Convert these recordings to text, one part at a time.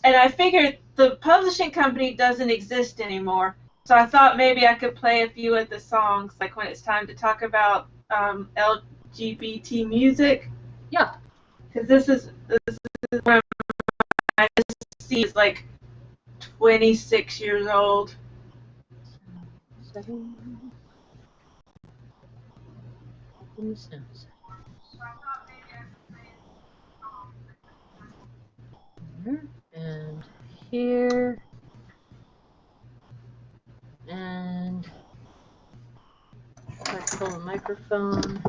And I figured the publishing company doesn't exist anymore, so I thought maybe I could play a few of the songs, like when it's time to talk about LGBT music. Yeah. Because this is one I see is like 26 years old. 7. Open the sound settings. And here. And I pull the microphone.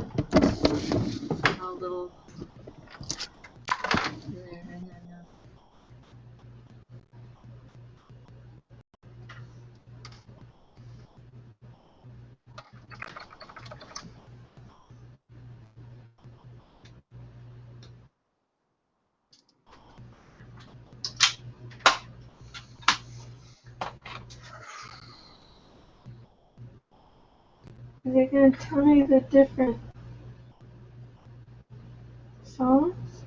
A little. There. They're going to tell me the different songs?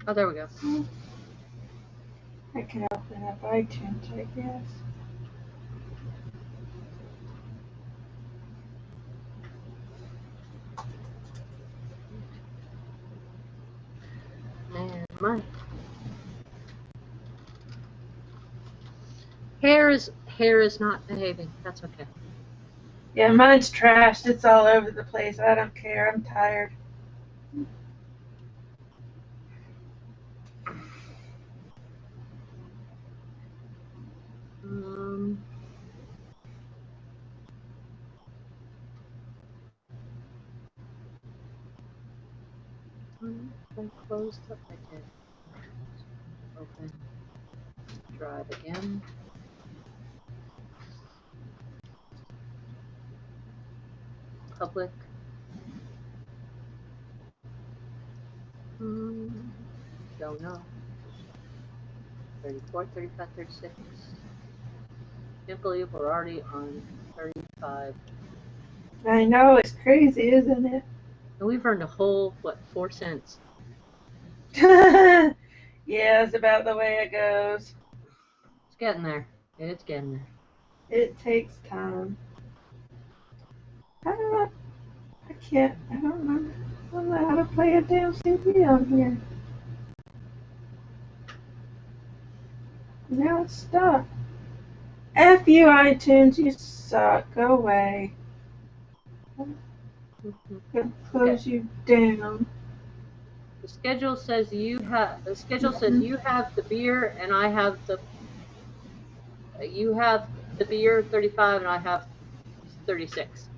Oh, there we go. I can open up iTunes, I guess. And my hair is not behaving. That's okay. Yeah, mine's trashed. It's all over the place. I don't care. I'm tired. I closed up. I did. Open. Drive again. Public. Don't know. 34, 35, 36. Can't believe we're already on 35. I know, it's crazy, isn't it? And we've earned a whole, what, 4 cents. Yeah, it's about the way it goes. It's getting there. It's getting there. It takes time. I don't remember. I don't know how to play a damn CD on here. Now it's stuck. F you, iTunes, you suck. Go away. Gonna close you down. The schedule says you have the beer, and I have you have the beer 35, and I have 36.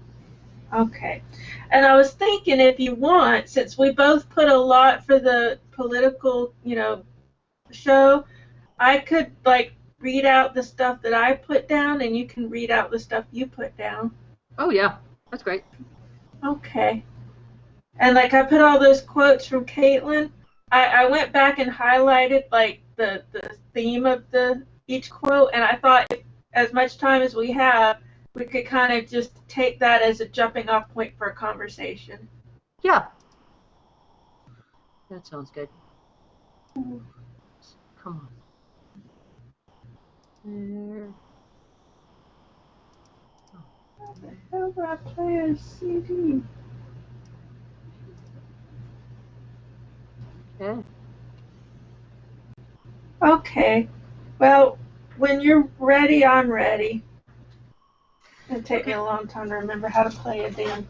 Okay. And I was thinking, if you want, since we both put a lot for the political, show, I could like read out the stuff that I put down, and you can read out the stuff you put down. Oh yeah, that's great. Okay. And like I put all those quotes from Caitlin. I went back and highlighted like the theme of each quote, and I thought if, as much time as we have, we could kind of just take that as a jumping off point for a conversation. Yeah. That sounds good. Come on. There. How the hell do I play a CD? Okay. Okay. Well, when you're ready, I'm ready. It's gonna take me a long time to remember how to play a damn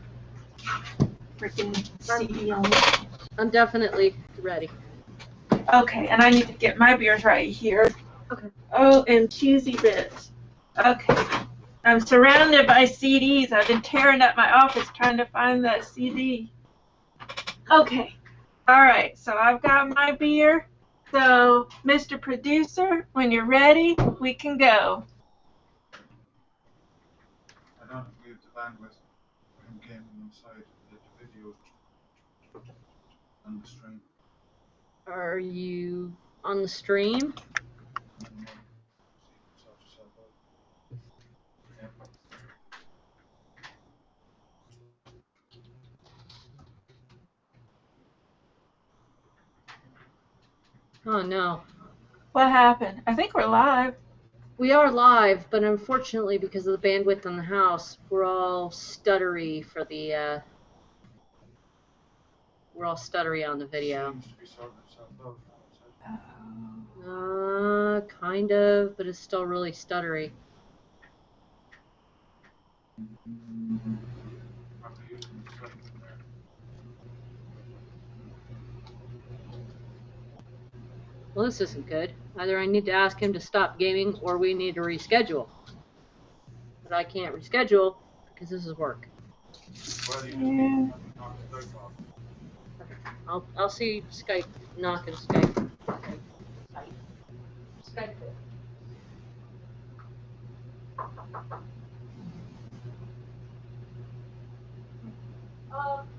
freaking CD on it. I'm definitely ready. Okay, and I need to get my beers right here. Okay. Oh, and cheesy bits. Okay. I'm surrounded by CDs. I've been tearing up my office trying to find that CD. Okay. All right, so I've got my beer. So, Mr. Producer, when you're ready, we can go. I don't agree with the bandwidth from gaming inside the video and the stream. Are you on the stream? Oh no. What happened? I think we're live. We are live, but unfortunately, because of the bandwidth in the house, we're all stuttery for the. We're all stuttery on the video. Seems to be sorting itself out. Kind of, but it's still really stuttery. After using the settings in there. Well, this isn't good. Either I need to ask him to stop gaming, or we need to reschedule. But I can't reschedule because this is work. Well, you just Yeah. need to knock Skype off. I'll see Skype knocking Skype. Skype.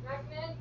Recommend?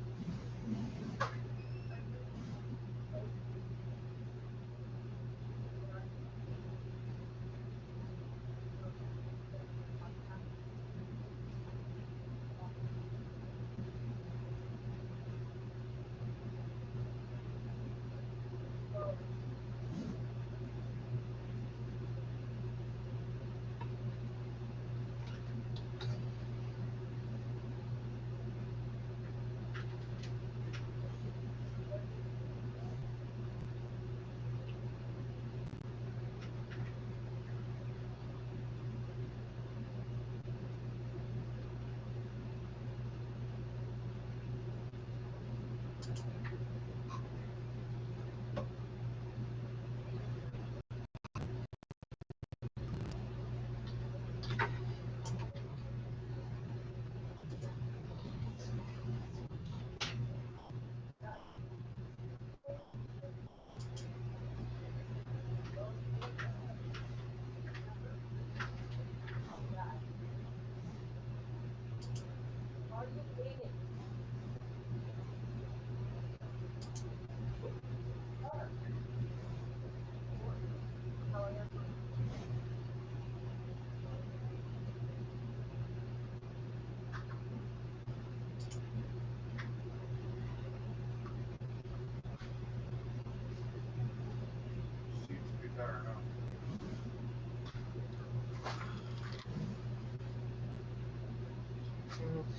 Seems to be better now.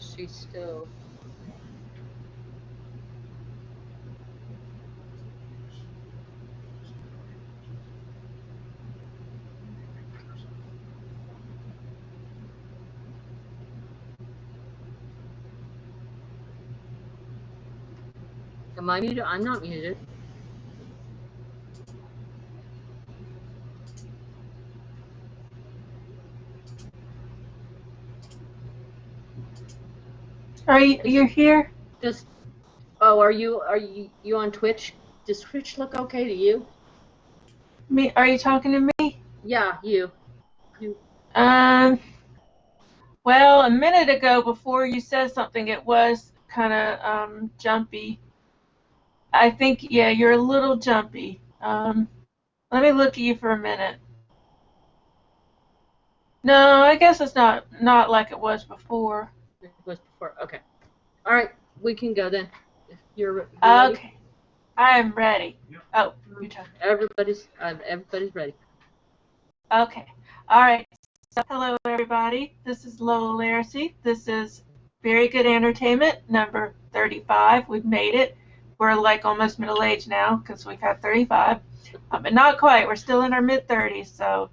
She's still. Am I muted? I'm not muted. You're here? Just. Oh, are you on Twitch? Does Twitch look okay to you? Me? Are you talking to me? Yeah, you. Well, a minute ago, before you said something, it was kind of jumpy. I think, yeah, you're a little jumpy. Let me look at you for a minute. No, I guess it's not like it was before. It was before. Okay. All right, we can go then. If you're ready. Okay, I am ready. Yep. Oh, you're talking. Everybody's ready. Okay. All right. So, hello, everybody. This is Lola Laracy. This is Very Good Entertainment, number 35. We've made it. We're like almost middle age now because we've had 35. But not quite. We're still in our mid-30s. So,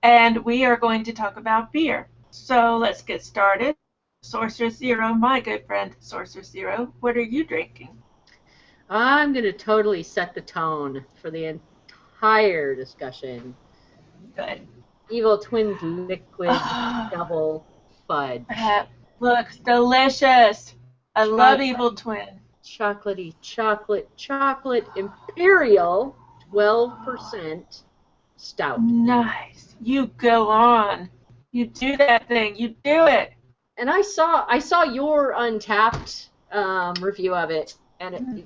and we are going to talk about beer. So let's get started. Sorcerer Zero, my good friend Sorcerer Zero, what are you drinking? I'm going to totally set the tone for the entire discussion. Good. Evil Twins Liquid Double Fudge. That looks delicious. I love Evil Twin. Chocolatey chocolate Imperial 12% stout. Nice. You go on. You do that thing. You do it. And I saw your Untapped review of it, and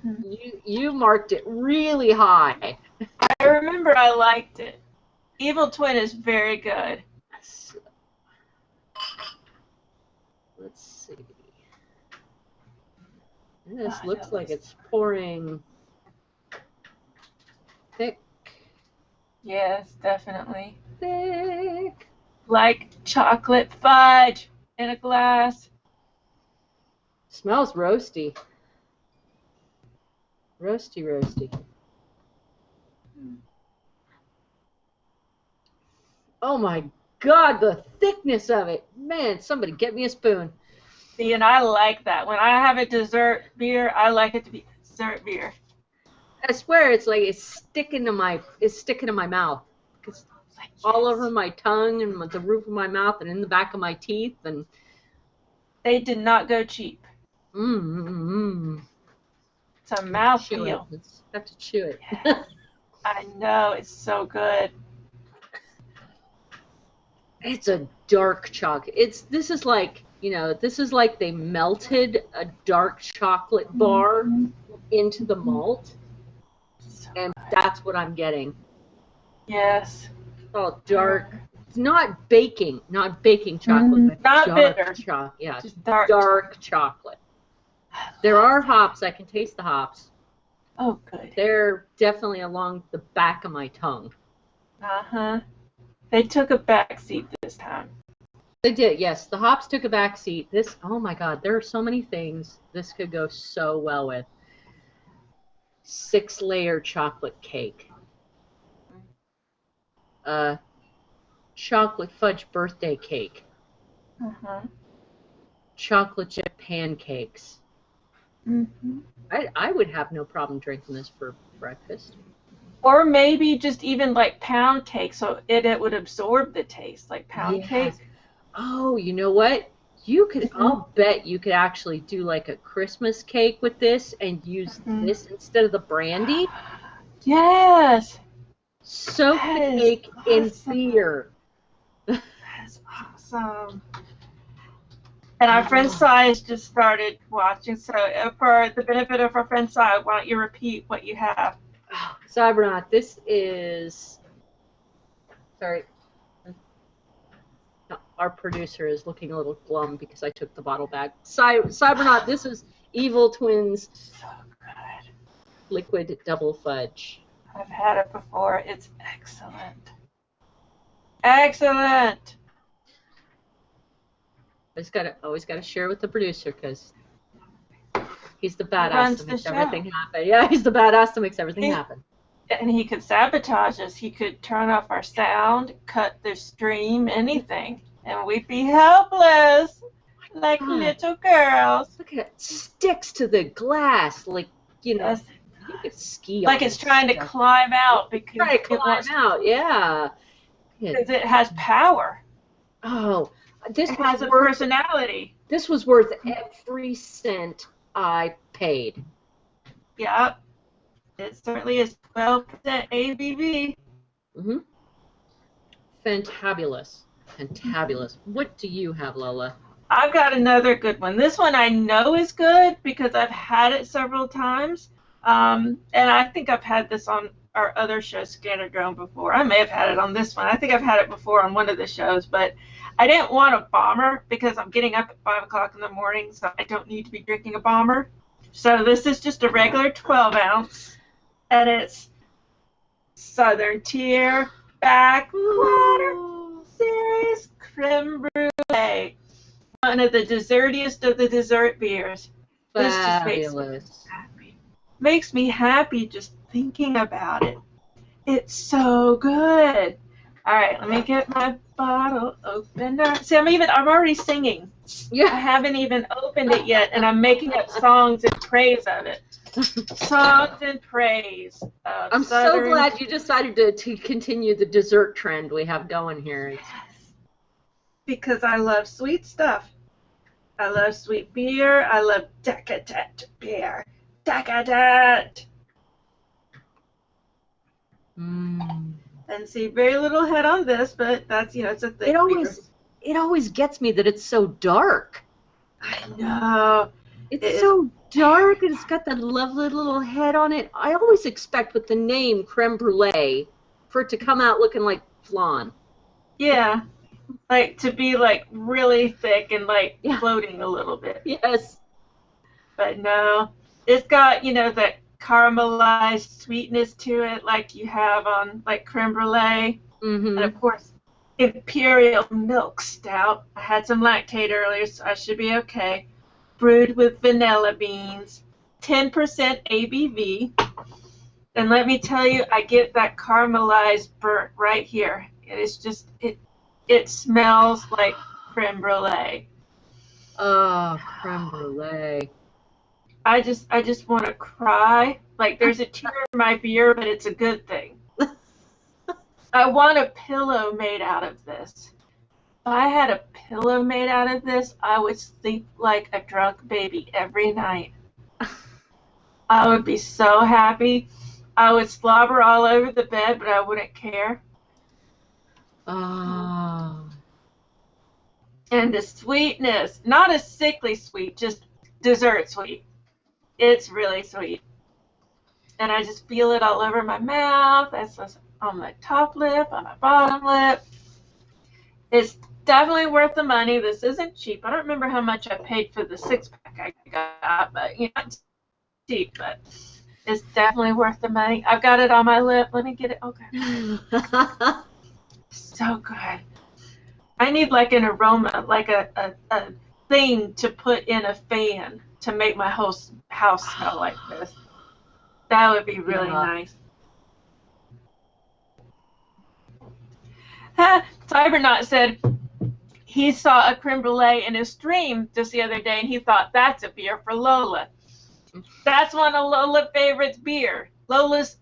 you marked it really high. I remember I liked it. Evil Twin is very good. Let's see. This looks like it's pouring thick. Yes, definitely. Thick. Like chocolate fudge in a glass. Smells roasty. Roasty, roasty. Oh my God, the thickness of it. Man, somebody get me a spoon. See, and I like that. When I have a dessert beer, I like it to be dessert beer. I swear it's like it's sticking to my mouth. It's Like, all yes. over my tongue and the roof of my mouth and in the back of my teeth and They did not go cheap. mmm. It's a Chew it. mouthfeel. Have to chew it. I know, it's so good. It's a dark chocolate. This is like they melted a dark chocolate bar into the malt, So and good. that's what I'm getting. Yes. Oh, dark. It's not baking chocolate, but Not dark bitter. chocolate. Yeah, Just dark. dark chocolate. There are hops. I can taste the hops. Oh, good. They're definitely along the back of my tongue. Uh-huh. They took a back seat this time. They did, yes. The hops took a back seat. Oh my God, there are so many things this could go so well with. 6-layer chocolate cake. Chocolate fudge birthday cake. Uh-huh. Chocolate chip pancakes. Mm-hmm. I would have no problem drinking this for breakfast. Or maybe just even like pound cake, so it would absorb the taste, like pound Yes. cake. Oh, you know what? I'll bet you could actually do like a Christmas cake with this and use this instead of the brandy. Yes. Soak That the is cake in awesome. beer. That is awesome. And our friend Sai has just started watching, so for the benefit of our friend Sai, why don't you repeat what you have? Oh, Cybernaut, this is... Sorry. Our producer is looking a little glum because I took the bottle back. Cybernaut, this is Evil Twins So good. Liquid Double Fudge. I've had it before. It's excellent. Excellent. Always gotta share with the producer because he's the runs badass the that makes show. everything happen. Yeah, he's the badass that makes everything happen. And he could sabotage us. He could turn off our sound, cut the stream, anything. And we'd be helpless. Like God. little girls. Look at it. Sticks to the glass like, Yes. you could ski Like on it's this trying to stuff. climb out because Try to it climb wants out, yeah. because it has power. Oh, It has a personality. This was worth every cent I paid. Yep. It certainly is 12% ABV. Mm-hmm. Fantabulous. Fantabulous. What do you have, Lola? I've got another good one. This one I know is good because I've had it several times. And I think I've had this on our other show, Scanner Drone, before. I may have had it on this one. I think I've had it before on one of the shows, but I didn't want a bomber because I'm getting up at 5 o'clock in the morning, so I don't need to be drinking a bomber. So this is just a regular 12-ounce, and it's Southern Tier Backwater Series Creme Brulee. One of the dessertiest of the dessert beers. This just makes me happy. Makes me happy just thinking about it. It's so good. All right, let me get my bottle opener. See, I'm already singing. Yeah. I haven't even opened it yet, and I'm making up songs in praise of it. Songs in praise. I'm so glad you decided to continue the dessert trend we have going here. Yes. Because I love sweet stuff. I love sweet beer. I love decadent beer. Decadent. And see, very little head on this, but that's, it's a thick beer. It always gets me that it's so dark. I know. It's so dark, and it's got that lovely little head on it. I always expect with the name creme brulee for it to come out looking like flan. Yeah. Like to be like really thick and like floating a little bit. Yes. But no. It's got, that caramelized sweetness to it like you have on like creme brulee. And of course, imperial milk stout. I had some lactate earlier, so I should be okay. Brewed with vanilla beans, 10% ABV. And let me tell you, I get that caramelized burnt right here. It is just, it smells like creme brulee. Oh, creme brulee. I just want to cry. Like there's a tear in my beer, but it's a good thing. I want a pillow made out of this. If I had a pillow made out of this, I would sleep like a drunk baby every night. I would be so happy. I would slobber all over the bed, but I wouldn't care. Oh. And the sweetness, not a sickly sweet, just dessert sweet. It's really sweet. And I just feel it all over my mouth, that's on my top lip, on my bottom lip. It's definitely worth the money. This isn't cheap. I don't remember how much I paid for the 6-pack I got, but not cheap, but it's definitely worth the money. I've got it on my lip. Let me get it. Okay. So good. I need like an aroma, like a thing to put in a fan to make my whole house smell like this. That would be really nice. Cybernaut said he saw a creme brulee in his stream just the other day, and he thought that's a beer for Lola. That's one of Lola's favorites beer. Lola's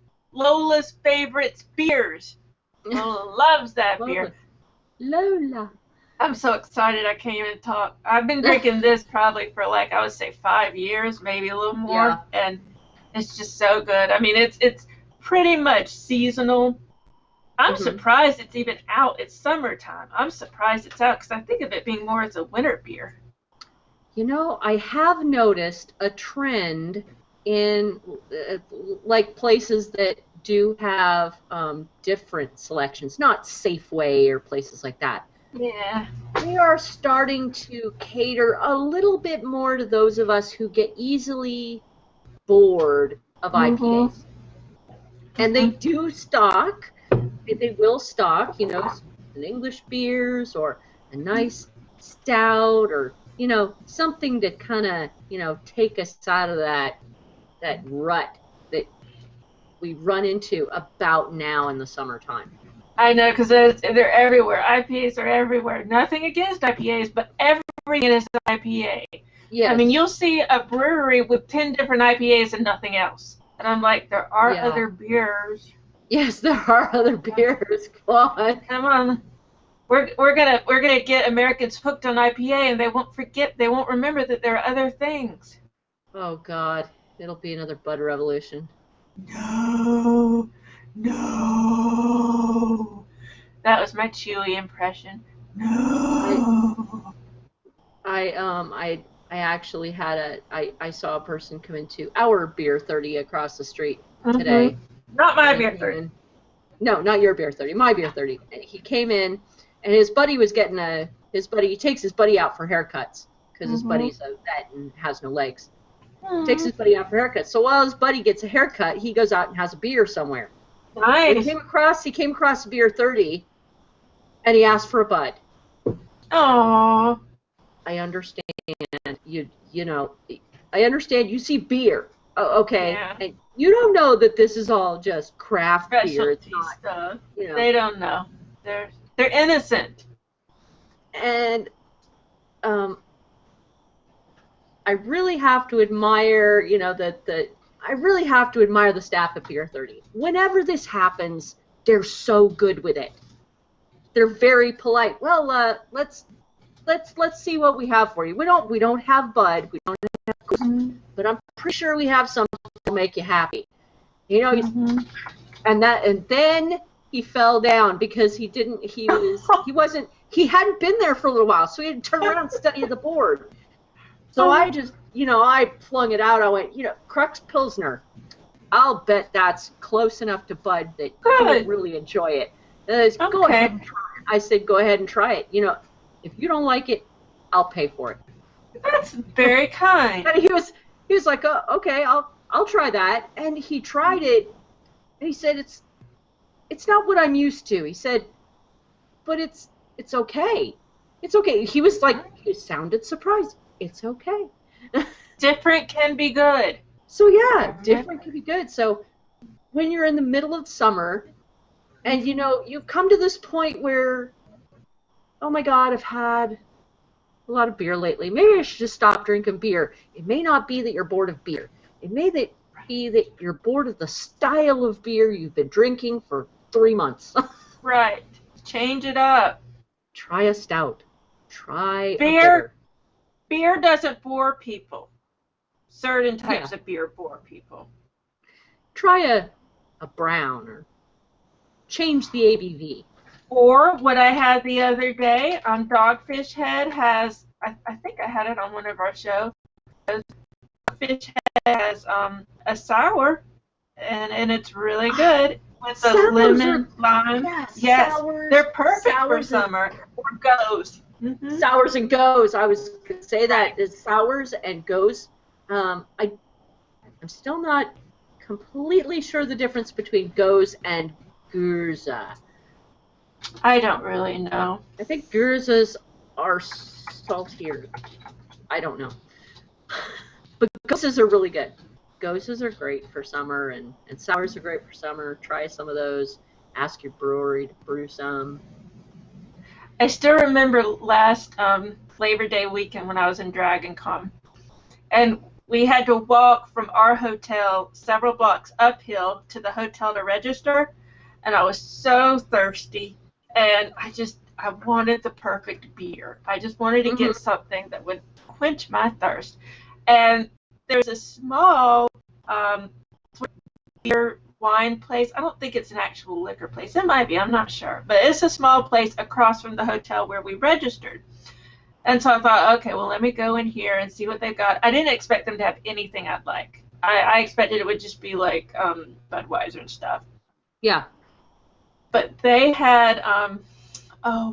favorites beers. Lola loves that beer. Lola. I'm so excited I can't even talk. I've been drinking this probably for like, I would say 5 years, maybe a little more, and it's just so good. I mean, it's pretty much seasonal. I'm surprised it's even out. It's summertime. I'm surprised it's out because I think of it being more as a winter beer. You know, I have noticed a trend in like places that do have different selections, not Safeway or places like that. Yeah. They are starting to cater a little bit more to those of us who get easily bored of IPAs. And they do stock, they will stock, you know, an English beers or a nice stout or, you know, something to kind of, you know, take us out of that rut that we run into about now in the summertime. I know, because they're everywhere. IPAs are everywhere. Nothing against IPAs, but everything is an IPA. Yes. I mean, you'll see a brewery with 10 different IPAs and nothing else. And I'm like, there are other beers. Yes, there are other beers. Come on. We're gonna get Americans hooked on IPA, and they won't remember that there are other things. Oh God, it'll be another Bud revolution. No. That was my Chewy impression. No. I actually had I saw a person come into our Beer 30 across the street today. Not my Beer 30. No, not your Beer 30. My Beer 30. He came in, and his buddy was getting he takes his buddy out for haircuts because his buddy's a vet and has no legs. Takes his buddy out for haircuts. So while his buddy gets a haircut, he goes out and has a beer somewhere. Nice. He came across Beer 30, and he asked for a Bud. Aww. I understand. You know, I understand. You see beer. Oh, okay. Yeah. And you don't know that this is all just craft beer. It's not stuff. You know. They don't know. They're innocent. And I really have to admire, you know, I really have to admire the staff at Beer 30. Whenever this happens, they're so good with it. They're very polite. Well, let's see what we have for you. We don't have Bud. We don't have Coke, but I'm pretty sure we have something to make you happy. You know, and then he fell down because he hadn't been there for a little while, so he had to turn around and study the board. So I just, you know, I flung it out. I went, you know, Crux Pilsner. I'll bet that's close enough to Bud that you would really enjoy it. Go ahead and try it. I said, go ahead and try it. You know, if you don't like it, I'll pay for it. That's very kind. And he was like, oh, okay, I'll I'll try that. And he tried it, and he said, it's not what I'm used to. He said, but it's okay. It's okay. He was like, he sounded surprised. It's okay. Different can be good. So yeah, different can be good. So when you're in the middle of summer, and you've come to this point where, oh my God, I've had a lot of beer lately. Maybe I should just stop drinking beer. It may not be that you're bored of beer. It may be that you're bored of the style of beer you've been drinking for 3 months. Right. Change it up. Try a stout. Try a Beer. bitter. Beer doesn't bore people. Certain types of beer bore people. Try a brown, or change the ABV. Or what I had the other day, Dogfish Head has, I think I had it on one of our shows. Dogfish Head has a sour, and it's really good with the lemon, lime. Yes, sours, they're perfect for summer. Or goes. Mm-hmm. Sours and goes. I was going to say that is sours and goes. I'm still not completely sure the difference between goes and gurza. I don't really know. I think gurzas are saltier. I don't know. But gozes are really good. Gozes are great for summer, and sours are great for summer. Try some of those. Ask your brewery to brew some. I still remember last Labor Day weekend when I was in Dragon Con. And we had to walk from our hotel several blocks uphill to the hotel to register. And I was so thirsty. And I wanted the perfect beer. I just wanted to get something that would quench my thirst. And there's a small beer wine place. I don't think it's an actual liquor place. It might be. I'm not sure. But it's a small place across from the hotel where we registered. And so I thought, okay, well, let me go in here and see what they've got. I didn't expect them to have anything I'd like. I expected it would just be like Budweiser and stuff. Yeah. But they had,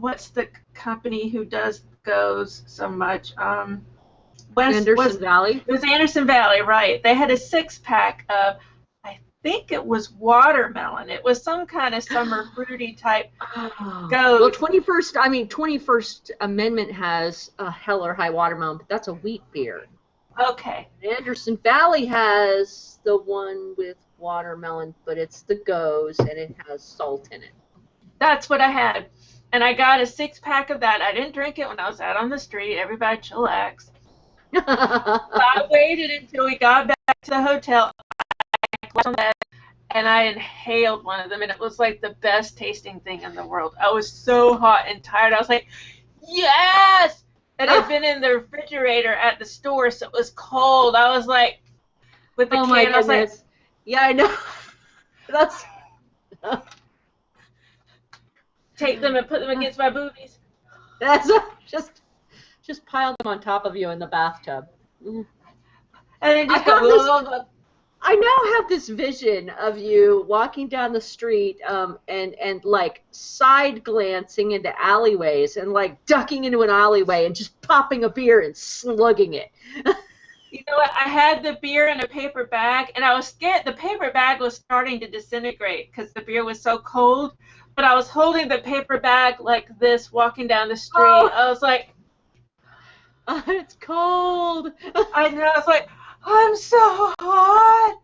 what's the company who goes so much? Anderson Valley? It was Anderson Valley, right. They had a 6-pack of, I think it was watermelon. It was some kind of summer fruity type goes. Well, 21st Amendment has a Hell or High Watermelon, but that's a wheat beer. Okay. Anderson Valley has the one with watermelon, but it's the goes, and it has salt in it. That's what I had. And I got a 6-pack of that. I didn't drink it when I was out on the street. Everybody chillax. I waited until we got back to the hotel. And I inhaled one of them, and it was like the best tasting thing in the world. I was so hot and tired. I was like, yes! And I'd been in the refrigerator at the store, so it was cold. I was like, with the can, I was like, yeah, I know. That's... Take them and put them against my boobies. That's just pile them on top of you in the bathtub. And then just go. I now have this vision of you walking down the street and like side glancing into alleyways and like ducking into an alleyway and just popping a beer and slugging it. You know what? I had the beer in a paper bag, and I was scared. The paper bag was starting to disintegrate because the beer was so cold. But I was holding the paper bag like this, walking down the street. Oh. I was like, it's cold. I know. I was like, I'm so hot.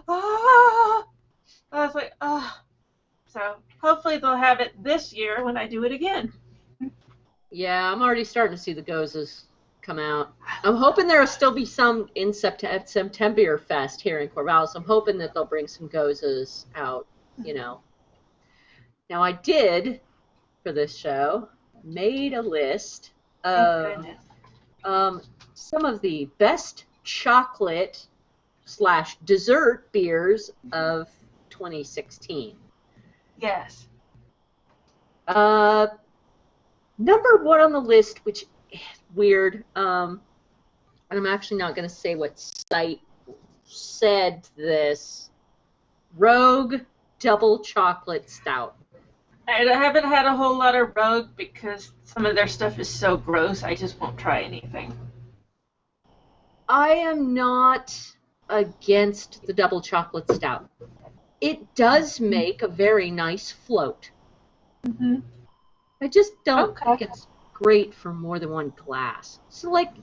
Oh. I was like, oh. So hopefully they'll have it this year when I do it again. Yeah, I'm already starting to see the gozes come out. I'm hoping there will still be some in September Fest here in Corvallis. I'm hoping that they'll bring some gozes out, Now I did, for this show, made a list of some of the best chocolate/dessert beers of 2016. Yes. Number one on the list, which is weird, and I'm actually not going to say what site said this, Rogue Double Chocolate Stout. I haven't had a whole lot of Rogue because some of their stuff is so gross, I just won't try anything. I am not against the double chocolate stout. It does make a very nice float. Mm-hmm. I just don't Okay. think it's great for more than one glass. So, like,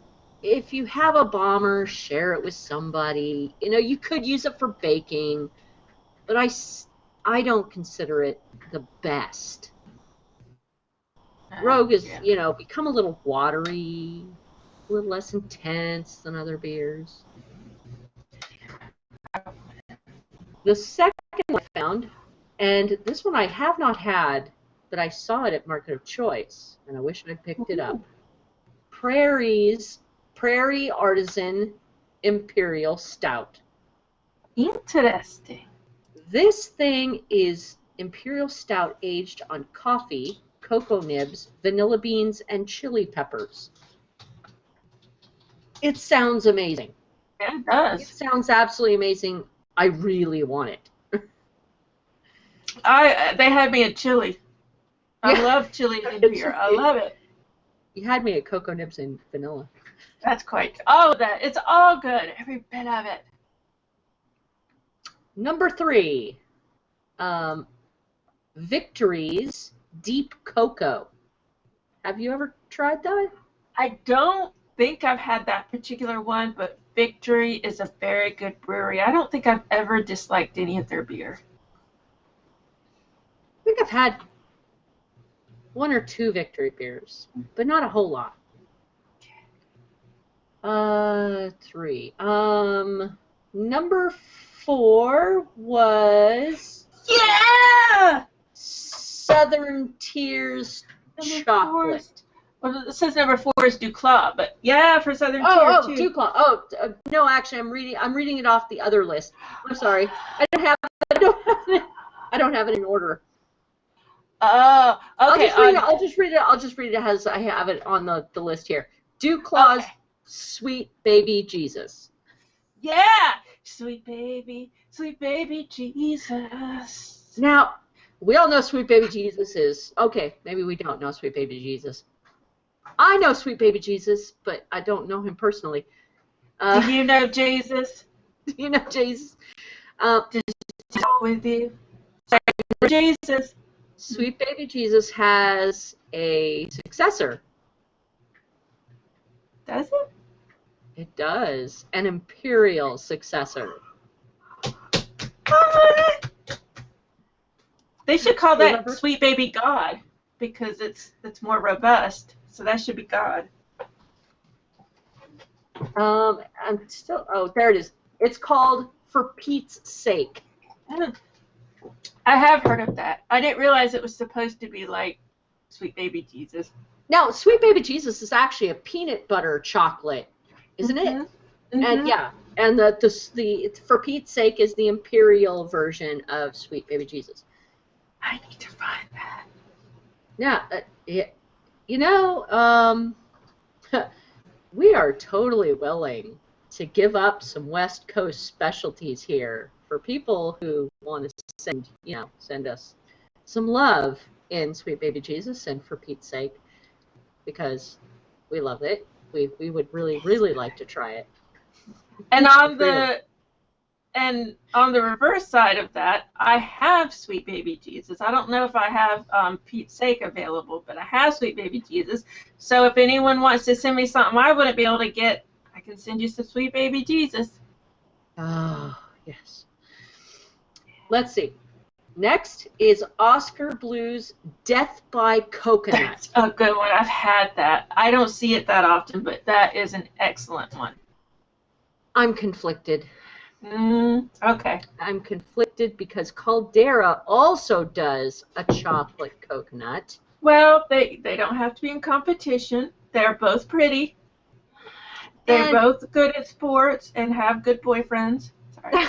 if you have a bomber, share it with somebody. You know, you could use it for baking, but I don't consider it the best. Rogue is, Yeah. you know, become a little watery, a little less intense than other beers. The second one I found, and this one I have not had, but I saw it at Market of Choice, and I wish I picked it up. Prairie Artisan Imperial Stout. Interesting. This thing is Imperial Stout aged on coffee, cocoa nibs, vanilla beans, and chili peppers. It sounds amazing. Yeah, it It does. sounds absolutely amazing. I really want it. They had me at chili. I Yeah. love chili in beer. I love it. You had me at cocoa nibs and vanilla. That's quite. Oh, it's all good. Every bit of it. Number 3, Victory's Deep Cocoa. Have you ever tried that? I don't think I've had that particular one, but Victory is a very good brewery. I don't think I've ever disliked any of their beer. I think I've had 1 or 2 Victory beers, but not a whole lot. 3. Number 4 was Southern Tears Chocolate. Well, it says number 4 is Duclaw, but yeah, for Southern Tier too. Duclaw. No, actually, I'm reading it off the other list. I'm sorry. I don't have it in order. Oh, okay. I'll just read it as I have it on the list here. Duclaw's Sweet Baby Jesus. Yeah, sweet baby Jesus. Now, we all know Sweet Baby Jesus is okay. Maybe we don't know Sweet Baby Jesus. I know Sweet Baby Jesus, but I don't know him personally. Do you know Jesus? Do you know Jesus? Just talk with you. Jesus. Sweet Baby Jesus has a successor. Does it? It does. An imperial successor. They should call that Remember? Sweet Baby God because it's more robust. So that should be God. I'm still. Oh, there it is. It's called For Pete's Sake. I have heard of that. I didn't realize it was supposed to be like Sweet Baby Jesus. Now, Sweet Baby Jesus is actually a peanut butter chocolate, isn't it? Mm-hmm. And yeah, and the For Pete's Sake is the imperial version of Sweet Baby Jesus. I need to find that. Yeah, you know, we are totally willing to give up some West Coast specialties here for people who want to send us some love in Sweet Baby Jesus and For Pete's Sake, because we love it. We would really, really like to try it. And on the reverse side of that, I have Sweet Baby Jesus. I don't know if I have Pete's Sake available, but I have Sweet Baby Jesus. So if anyone wants to send me something I wouldn't be able to get, I can send you some Sweet Baby Jesus. Oh, yes. Let's see. Next is Oscar Blue's Death by Coconut. That's a good one. I've had that. I don't see it that often, but that is an excellent one. I'm conflicted. Okay. I'm conflicted because Caldera also does a chocolate coconut. Well, they don't have to be in competition. They're both pretty. They're both good at sports and have good boyfriends. Sorry.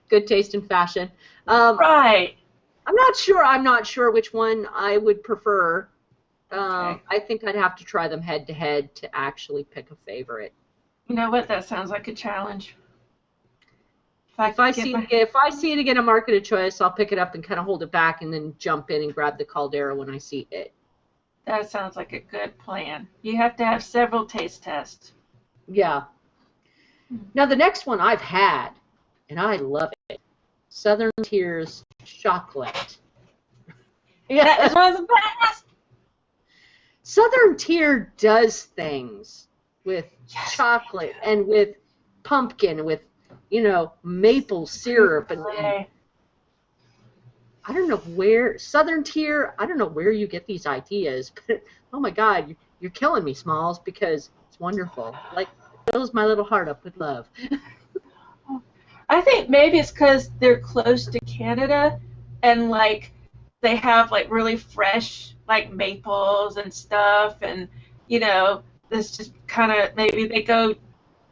Good taste in fashion. Right. I'm not sure which one I would prefer. Okay. I think I'd have to try them head to head to actually pick a favorite. You know what? That sounds like a challenge. If I see it again at Market of Choice, I'll pick it up and kind of hold it back and then jump in and grab the Caldera when I see it. That sounds like a good plan. You have to have several taste tests. Yeah. Now, the next one I've had, and I love it, Southern Tier's chocolate. That is one of the best. Southern Tier does things with Yes, chocolate and with pumpkin, with, maple syrup. And Right. I don't know where, Southern Tier, I don't know where you get these ideas, but oh my God, you're killing me, Smalls, because it's wonderful. Like, it fills my little heart up with love. I think maybe it's because they're close to Canada, and like they have like really fresh like maples and stuff, and this just kind of maybe they go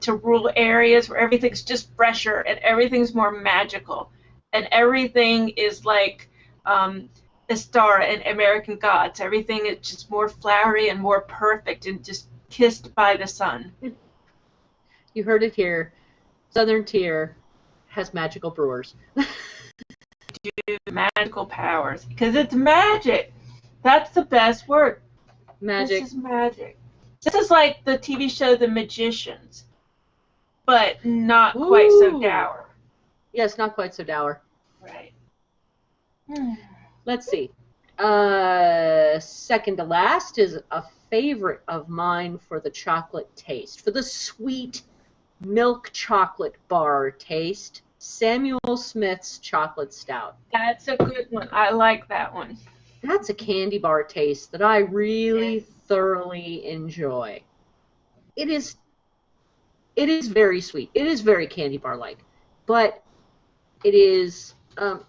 to rural areas where everything's just fresher and everything's more magical, and everything is like Star and American Gods. Everything is just more flowery and more perfect and just kissed by the sun. You heard it here. Southern Tier has magical brewers. Magical powers, because it's magic. That's the best word. Magic. This is magic. This is like the TV show The Magicians, but not quite so Ooh. dour. Yes, not quite so dour. Right. Let's see. Second to last is a favorite of mine for the chocolate taste, for the sweet milk chocolate bar taste. Samuel Smith's chocolate stout. That's a good one. I like that one. That's a candy bar taste that I really thoroughly enjoy. It is very sweet. It is very candy bar like, but it is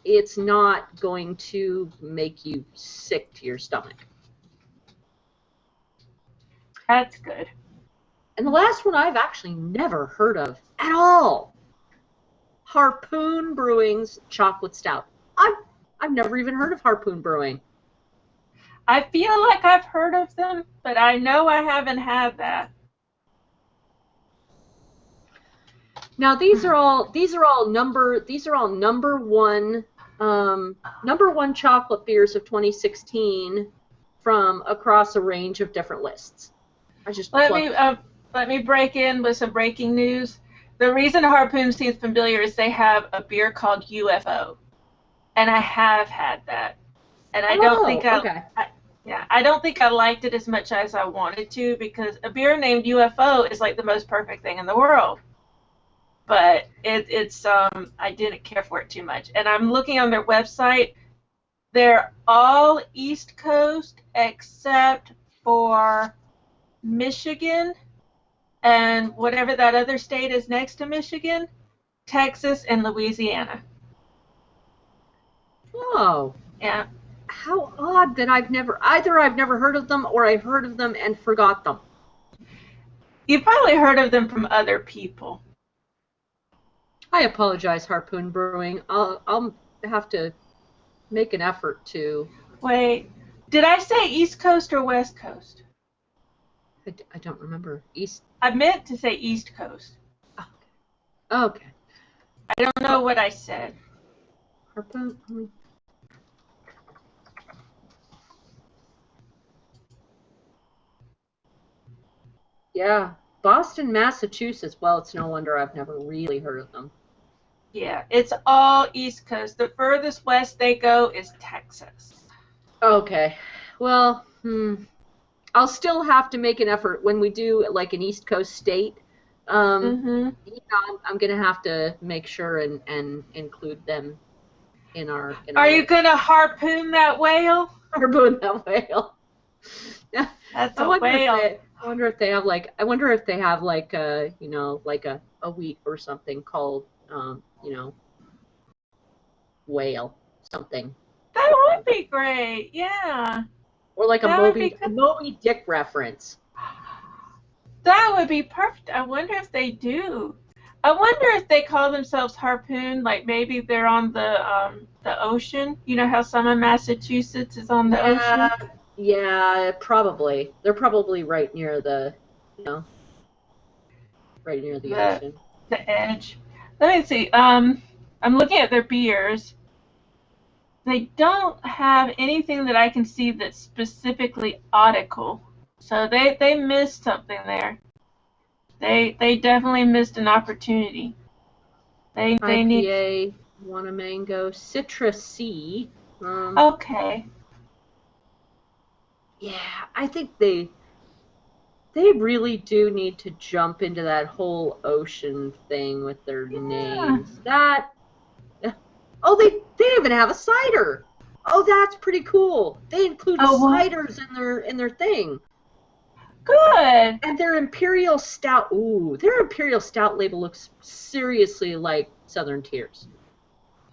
it's not going to make you sick to your stomach. That's good. And the last one I've actually never heard of at all. Harpoon Brewing's chocolate stout. I've never even heard of Harpoon Brewing. I feel like I've heard of them, but I know I haven't had that. Now these are all number one chocolate beers of 2016 from across a range of different lists. I just let me break in with some breaking news. The reason Harpoon seems familiar is they have a beer called UFO, and I have had that, and I don't think I don't think I liked it as much as I wanted to, because a beer named UFO is like the most perfect thing in the world, but it's I didn't care for it too much, and I'm looking on their website. They're all East Coast except for Michigan and whatever that other state is next to Michigan, Texas, and Louisiana. Oh. Yeah. How odd that I've never heard of them, or I heard of them and forgot them. You've probably heard of them from other people. I apologize, Harpoon Brewing. I'll have to make an effort to... Wait, did I say East Coast or West Coast? I don't remember. East... I meant to say East Coast. Okay. I don't know what I said. Harpoon... Yeah, Boston, Massachusetts. Well, it's no wonder I've never really heard of them. Yeah, it's all East Coast. The furthest west they go is Texas. Okay. Well, I'll still have to make an effort when we do like an East Coast state. I'm going to have to make sure and include them in our... Are you going to harpoon that whale? Harpoon that whale. That's a whale. I wonder if they have like a a week or something called whale something. That would be great. Yeah. Or like a Moby Dick reference. That would be perfect. I wonder if they do. I wonder if they call themselves Harpoon, like maybe they're on the ocean. You know how some of Massachusetts is on the ocean? Yeah, probably. They're probably right near the ocean. The edge. Let me see. I'm looking at their beers. They don't have anything that I can see that's specifically autical. So they missed something there. They definitely missed an opportunity. They need. IPA, want a mango, citrusy. Okay. Yeah, I think they really do need to jump into that whole ocean thing with their Yeah. names. Oh, they even have a cider. Oh, that's pretty cool. They include Oh, what? ciders in their thing. Good. And their Imperial Stout. Ooh, their Imperial Stout label looks seriously like Southern Tears.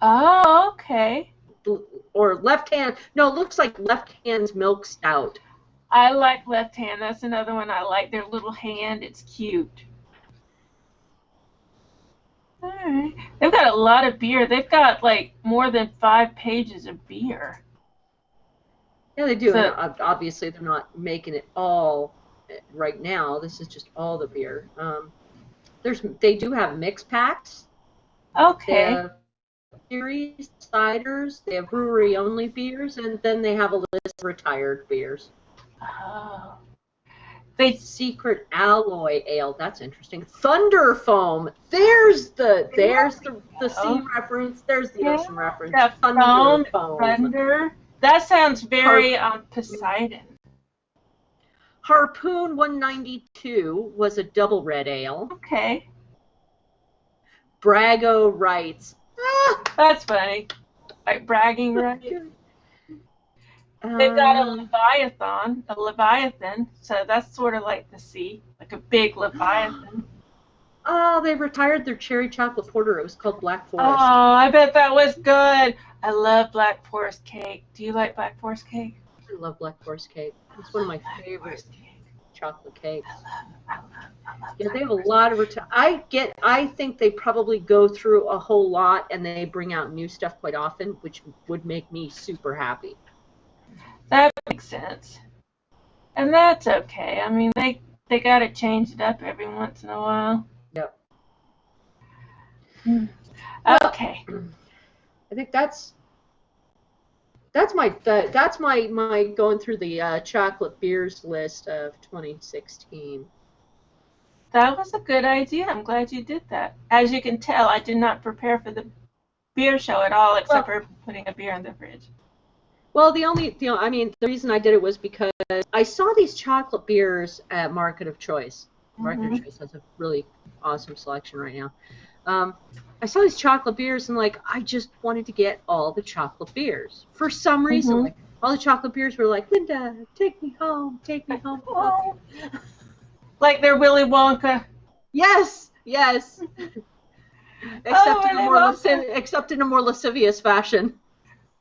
Oh, okay. Or Left Hand. No, it looks like Left Hand's Milk Stout. I like Left Hand. That's another one I like. Their little hand. It's cute. All right. They've got a lot of beer. They've got like more than 5 pages of beer. Yeah, they do. And So, obviously, they're not making it all right now. This is just all the beer. They do have mix packs. They okay. have series ciders. They have brewery only beers, and then they have a list of retired beers. Oh. They Secret alloy ale. That's interesting. Thunder foam. There's the sea reference. There's the yeah. ocean reference. The Thunder foam, foam. thunder. That sounds very Poseidon. Harpoon 192 was a double red ale. Okay. Brago writes. That's funny. Like bragging rights. They've got a Leviathan, so that's sort of like the sea, like a big Leviathan. Oh, they retired their cherry chocolate porter. It was called Black Oh, Forest. I bet that was good. I love Black Forest cake. Do you like Black Forest cake? I love Black Forest cake. It's one of my favorite chocolate cakes. I love Yeah, they have a lot of I think they probably go through a whole lot and they bring out new stuff quite often, which would make me super happy. That makes sense. And that's okay. I mean, they got to change it up every once in a while. Yep. Okay. I think that's my going through the chocolate beers list of 2016. That was a good idea. I'm glad you did that. As you can tell, I did not prepare for the beer show at all, except for putting a beer in the fridge. Well, the reason I did it was because I saw these chocolate beers at Market of Choice. Market of Choice has a really awesome selection right now. I saw these chocolate beers and I just wanted to get all the chocolate beers. For some reason, all the chocolate beers were like, Linda, take me home, take me home. Oh. Like they're Willy Wonka. Yes. Except in a more lascivious fashion.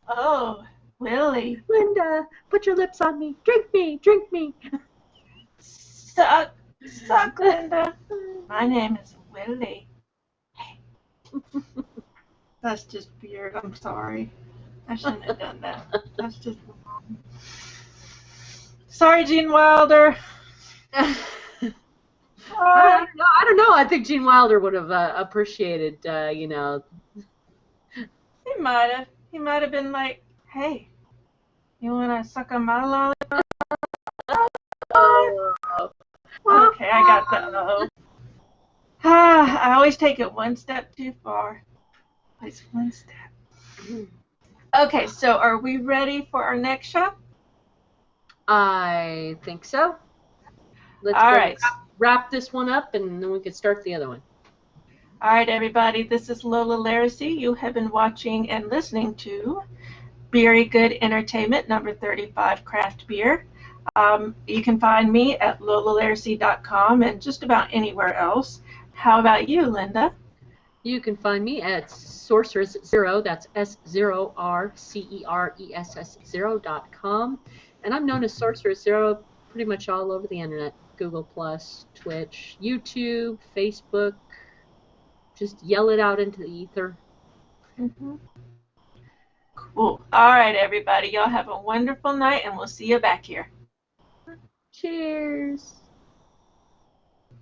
Oh, Willy. Linda, put your lips on me. Drink me. Suck, Linda. My name is Willy. That's just weird. I'm sorry. I shouldn't have done that. That's just wrong. Sorry, Gene Wilder. I don't know. I think Gene Wilder would have appreciated, He might have. He might have been like, hey, you want to suck on my lollipop? Okay, I got that. I always take it one step too far. Always one step. Okay, so are we ready for our next show? I think so. Let's wrap this one up, and then we can start the other one. All right, everybody. This is Lola Laracy. You have been watching and listening to Beery Good Entertainment, number 35 Craft Beer. You can find me at lolalaracy.com and just about anywhere else. How about you, Linda? You can find me at Sorceress Zero. That's SZERESS0.com. And I'm known as Sorceress Zero pretty much all over the internet. Google+, Twitch, YouTube, Facebook. Just yell it out into the ether. Cool. All right, everybody. Y'all have a wonderful night, and we'll see you back here. Cheers.